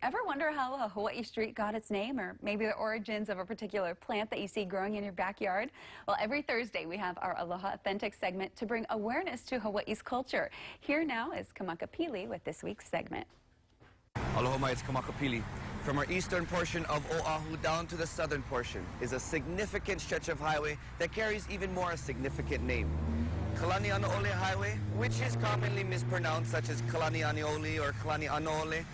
Ever wonder how a Hawaii street got its name, or maybe the origins of a particular plant that you see growing in your backyard? Well, every Thursday we have our Aloha Authentic segment to bring awareness to Hawaii's culture. Here now is Kamakapili with this week's segment. Aloha, it's Kamakapili. From our eastern portion of Oahu down to the southern portion is a significant stretch of highway that carries even more a significant name. Kalani'anaole Highway, which is commonly mispronounced such as Kalani'aniole or Kalani'anaole,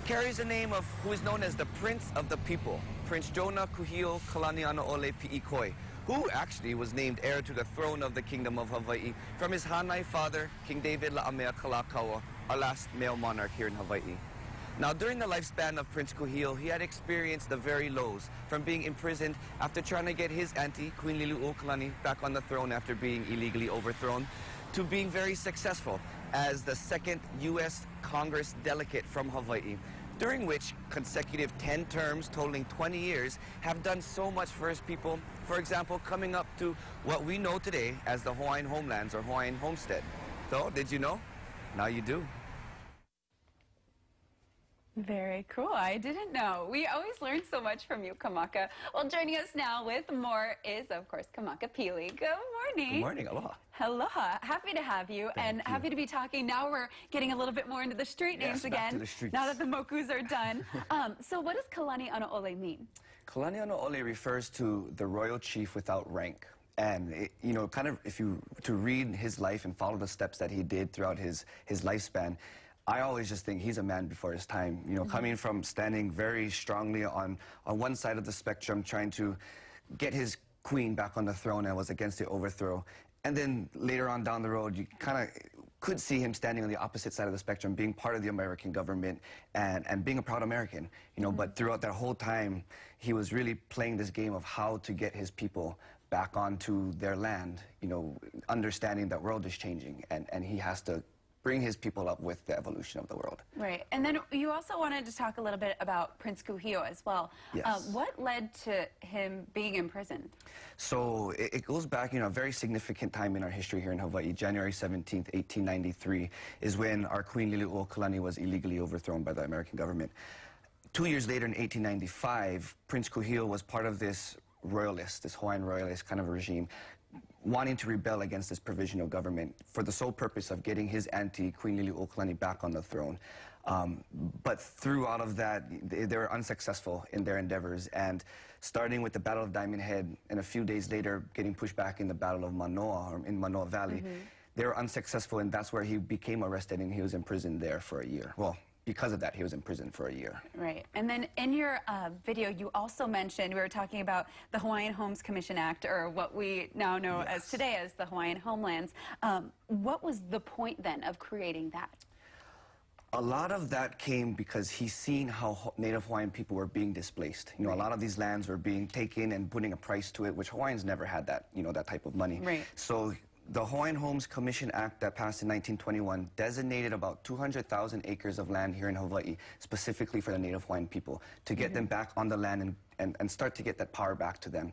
carries a name of who is known as the Prince of the People, Prince Jonah Kuhio Kalani'anaole Pi'ikoi, who actually was named heir to the throne of the Kingdom of Hawaii from his Hanai father, King David La'amea Kalakaua, our last male monarch here in Hawaii. Now, during the lifespan of Prince Kuhio, he had experienced the very lows, from being imprisoned after trying to get his auntie, Queen Liliuokalani, back on the throne after being illegally overthrown, to being very successful as the second U.S. Congress delegate from Hawaii, during which consecutive 10 terms totaling 20 years have done so much for his people. For example, coming up to what we know today as the Hawaiian Homelands or Hawaiian Homestead. So, did you know? Now you do. Very cool. I didn't know. We always learn so much from you, Kamaka. Well, joining us now with more is, of course, Kamakapili. Good morning. Good morning. Aloha. Aloha. Happy to have you. Thank you. Happy to be talking. Now we're getting a little bit more into the street names again. Back to the streets. Now that the mokus are done. So what does Kalani'anaole mean? Kalani'anaole refers to the royal chief without rank. And, you know, kind of if you to read his life and follow the steps that he did throughout his lifespan, I always just think he's a man before his time, you know, coming from standing very strongly on one side of the spectrum, trying to get his queen back on the throne and was against the overthrow. And then later on down the road, you kind of could see him standing on the opposite side of the spectrum, being part of the American government and being a proud American, you know, but throughout that whole time, he was really playing this game of how to get his people back onto their land, you know, understanding that world is changing and he has to bring his people up with the evolution of the world. Right. And then you also wanted to talk a little bit about Prince Kuhio as well. Yes. What led to him being imprisoned? So it goes back, you know, a very significant time in our history here in Hawaii. January 17th, 1893 is when our Queen Liliuokalani was illegally overthrown by the American government. 2 years later, in 1895, Prince Kuhio was part of this royalist, this Hawaiian royalist kind of regime, wanting to rebel against this provisional government for the sole purpose of getting his auntie, Queen Liliuokalani, back on the throne. But through all of that, they were unsuccessful in their endeavors, and starting with the Battle of Diamond Head, and a few days later getting pushed back in the Battle of Manoa, or in Manoa Valley, they were unsuccessful, and that's where he became arrested, and he was imprisoned there for a year. Well, because of that, he was in prison for a year. Right. And then in your video, you also mentioned, we were talking about the Hawaiian Homes Commission Act, or what we now know as today as the Hawaiian Homelands. What was the point then of creating that? A lot of that came because he's seen how Native Hawaiian people were being displaced. You know, a lot of these lands were being taken and putting a price to it, which Hawaiians never had that, you know, that type of money. Right. So the Hawaiian Homes Commission Act that passed in 1921 designated about 200,000 acres of land here in Hawaii, specifically for the Native Hawaiian people, to get them back on the land and start to get that power back to them.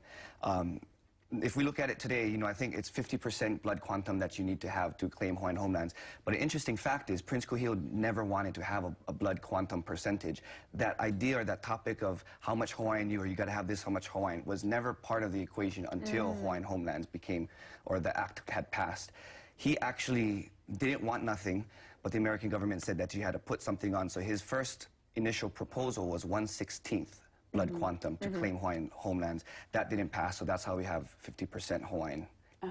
If we look at it today, you know, I think it's 50% blood quantum that you need to have to claim Hawaiian homelands. But an interesting fact is Prince Kuhio never wanted to have a blood quantum percentage. That idea or that topic of how much Hawaiian you, or you got to have this, how much Hawaiian, was never part of the equation until Hawaiian homelands became, or the act had passed. He actually didn't want nothing, but the American government said that you had to put something on. So his first initial proposal was 1/16 blood quantum to claim Hawaiian homelands. That didn't pass, so that's how we have 50% Hawaiian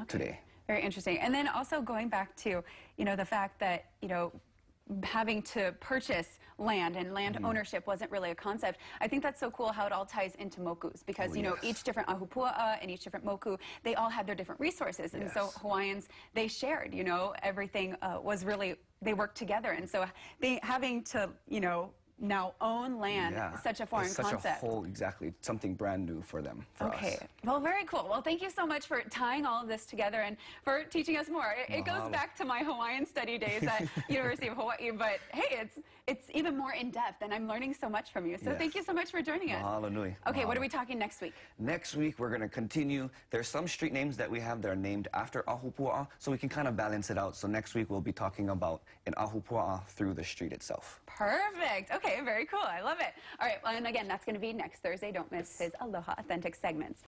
today. Very interesting. And then also going back to, you know, the fact that, you know, having to purchase land and land ownership wasn't really a concept. I think that's so cool how it all ties into mokus, because, you know, each different ahupua'a and each different moku, they all had their different resources. And so Hawaiians, they shared, you know, everything was really, they worked together. And so they having to, you know, now own land, such a foreign concept. Such a whole, exactly, something brand new for them, for us. Well, very cool. Well, thank you so much for tying all of this together and for teaching us more. It goes back to my Hawaiian study days at University of Hawaii, but hey, it's even more in-depth, and I'm learning so much from you. So thank you so much for joining us. Mahalo nui. Okay, what are we talking next week? Next week, we're going to continue. There's some street names that we have that are named after ahupua'a, so we can kind of balance it out. So next week, we'll be talking about an ahupua'a through the street itself. Perfect. Okay. Okay, very cool. I love it. All right, well, and again, that's going to be next Thursday. Don't miss his Aloha Authentic segments.